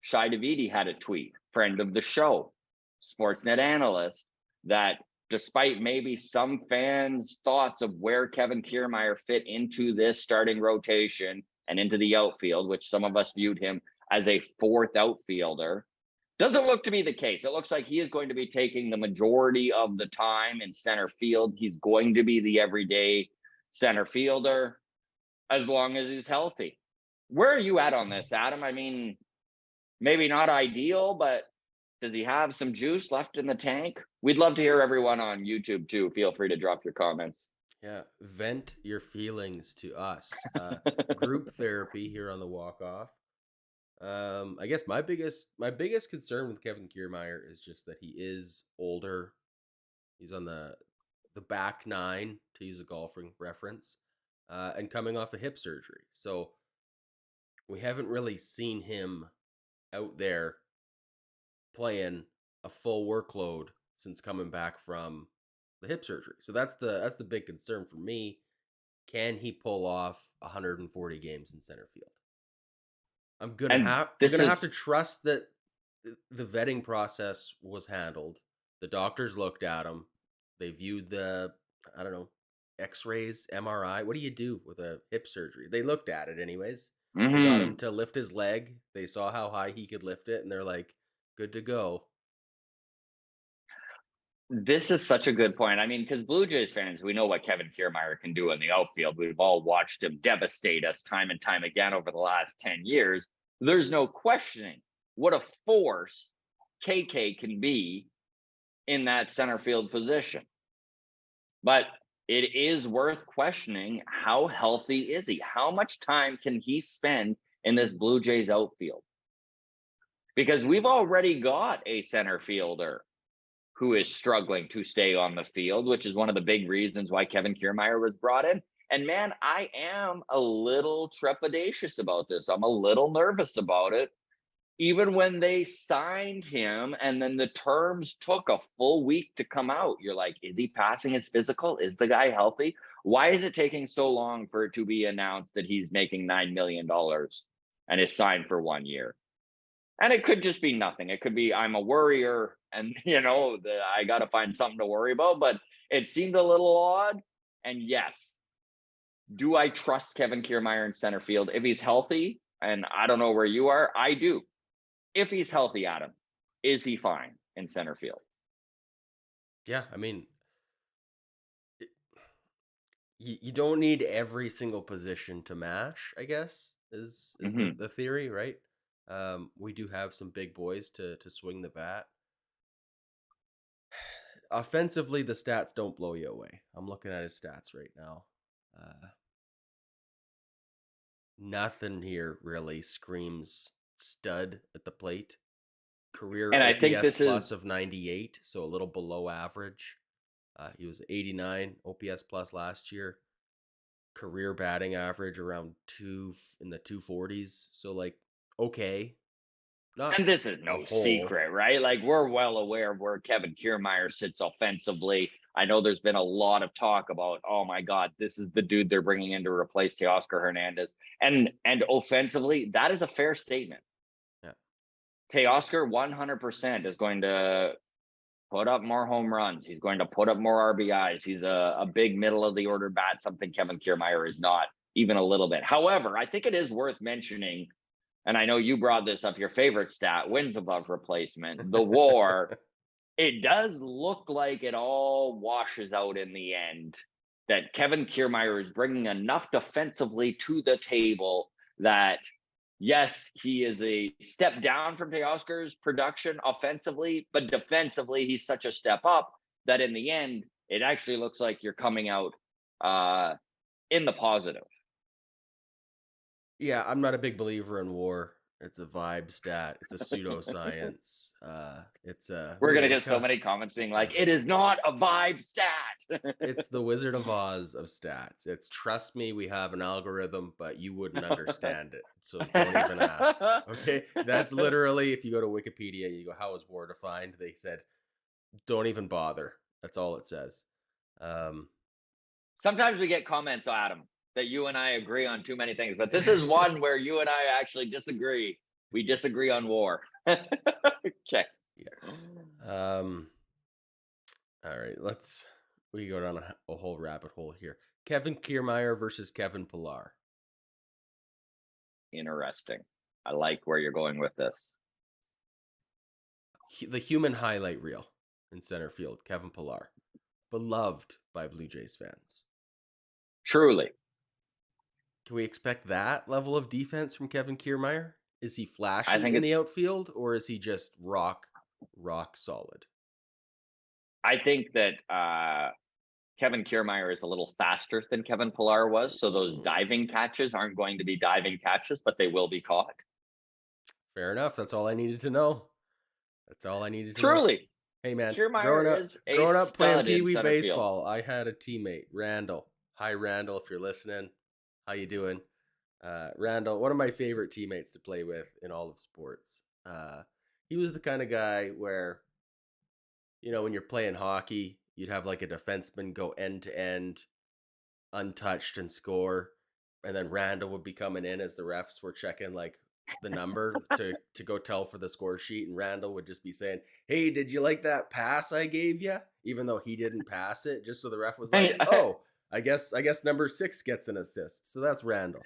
Shai Davidi had a tweet, friend of the show, Sportsnet analyst, that despite maybe some fans' thoughts of where Kevin Kiermaier fit into this starting rotation and into the outfield, which some of us viewed him as a fourth outfielder, doesn't look to be the case. It looks like he is going to be taking the majority of the time in center field. He's going to be the everyday center fielder as long as he's healthy. Where are you at on this, Adam? I mean, maybe not ideal, but does he have some juice left in the tank? We'd love to hear everyone on YouTube too. Feel free to drop your comments. Yeah, vent your feelings to us. Group therapy here on the walk off. I guess my biggest concern with Kevin Kiermaier is just that he is older. He's on the back nine, to use a golfing reference, and coming off a hip surgery. So we haven't really seen him out there playing a full workload since coming back from the hip surgery. So that's the big concern for me. Can he pull off 140 games in center field? And I'm this gonna have to is trust that the vetting process was handled. The doctors looked at him. They viewed the, I don't know, X-rays, MRI. What do you do with a hip surgery? They looked at it anyways. They got him mhm. to lift his leg. They saw how high he could lift it, and they're like, good to go. This is such a good point. I mean, because Blue Jays fans, we know what Kevin Kiermaier can do in the outfield. We've all watched him devastate us time and time again over the last 10 years. There's no questioning what a force KK can be in that center field position. But it is worth questioning, how healthy is he? How much time can he spend in this Blue Jays outfield? Because we've already got a center fielder who is struggling to stay on the field, which is one of the big reasons why Kevin Kiermaier was brought in. And man, I am a little trepidatious about this. I'm a little nervous about it. Even when they signed him and then the terms took a full week to come out, you're like, is he passing his physical? Is the guy healthy? Why is it taking so long for it to be announced that he's making $9 million and is signed for 1 year? And it could just be nothing. It could be I'm a worrier and I got to find something to worry about, but it seemed a little odd. And yes, do I trust Kevin Kiermaier in center field if he's healthy? And I don't know where you are. I do. If he's healthy, Adam, is he fine in center field? Yeah, I mean, you don't need every single position to mash, I guess, is the, Hmm. the theory, right? We do have some big boys to swing the bat. Offensively, the stats don't blow you away. I'm looking at his stats right now. Uh, Nothing here really screams stud at the plate. Career And I think OPS this plus is of 98, so a little below average. He was 89 OPS plus last year. Career batting average around in the 240s. So like, okay, not and this is a no whole. secret, right? Like we're well aware of where Kevin Kiermaier sits offensively. I know there's been a lot of talk about, oh my God, this is the dude they're bringing in to replace Teoscar Hernandez, and offensively, that is a fair statement. Yeah, Teoscar 100% is going to put up more home runs. He's going to put up more RBIs. He's a big middle of the order bat, something Kevin Kiermaier is not even a little bit. However, I think it is worth mentioning, and I know you brought this up, your favorite stat, wins above replacement, the WAR. It does look like it all washes out in the end, that Kevin Kiermaier is bringing enough defensively to the table that yes, he is a step down from Teoscar's production offensively, but defensively, he's such a step up that in the end, it actually looks like you're coming out uh, in the positive. yeah. I'm not a big believer in war. It's a vibe stat. It's a pseudoscience. It's a We're what do gonna we get so call? many comments being Yeah, like, "It is not a vibe stat." it's the Wizard of Oz of stats. It's trust me, we have an algorithm, but you wouldn't understand it. So don't even ask. Okay? That's literally if you go to Wikipedia, you go, how is war defined? They said, don't even bother. That's all it says. Um Sometimes we get comments, Adam, that you and I agree on too many things, but this is one where you and I actually disagree. We disagree on war. Okay. Yes. All right, we go down a whole rabbit hole here. Kevin Kiermaier versus Kevin Pillar. Interesting. I like where you're going with this. The human highlight reel in center field, Kevin Pillar. Beloved by Blue Jays fans. Truly. Can we expect that level of defense from Kevin Kiermaier? Is he I flashy think in the it's outfield, or is he just rock solid? I think that Kevin Kiermaier is a little faster than Kevin Pillar was, so those diving catches aren't going to be diving catches, but they will be caught. Fair enough. That's all I needed to know. That's all I needed to know. Truly. Hey man, Kiermaier is a growing up playing stud Pee in Wee center field. baseball, I had a teammate, Randall. Hi Randall, if you're listening. How you doing? Randall, one of my favorite teammates to play with in all of sports. He was the kind of guy where, when you're playing hockey, you'd have like a defenseman go end to end, untouched and score, and then Randall would be coming in as the refs were checking like the number to go tell for the score sheet, and Randall would just be saying, "Hey, did you like that pass I gave you?" Even though he didn't pass it, just so the ref was like, "Oh, I guess number 6 gets an assist." So that's Randall.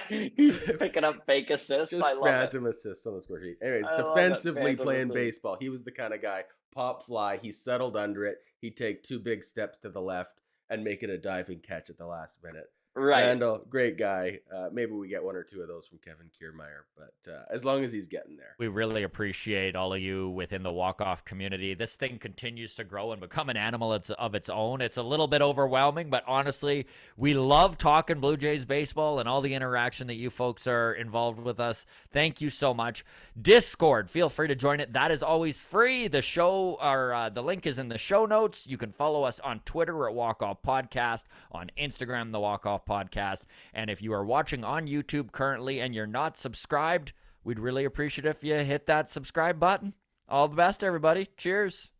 He's picking up fake assists. Just I love phantom assists on the score sheet. Anyways, I love it. defensively Phantom playing assist. baseball, he was the kind of guy, pop fly, he settled under it, he'd take 2 big steps to the left and make it a diving catch at the last minute. Right. Randall, great guy. Maybe we get 1 or 2 of those from Kevin Kiermaier, but as long as he's getting there. We really appreciate all of you within the walk-off community. This thing continues to grow and become an animal of its own. It's a little bit overwhelming, but honestly, we love talking Blue Jays baseball and all the interaction that you folks are involved with us. Thank you so much. Discord, feel free to join it. That is always free. The show, or the link is in the show notes. You can follow us on Twitter at Walk Off Podcast, on Instagram, the Walk Off Podcast. And if you are watching on YouTube currently and you're not subscribed, we'd really appreciate if you hit that subscribe button. All the best, everybody. Cheers.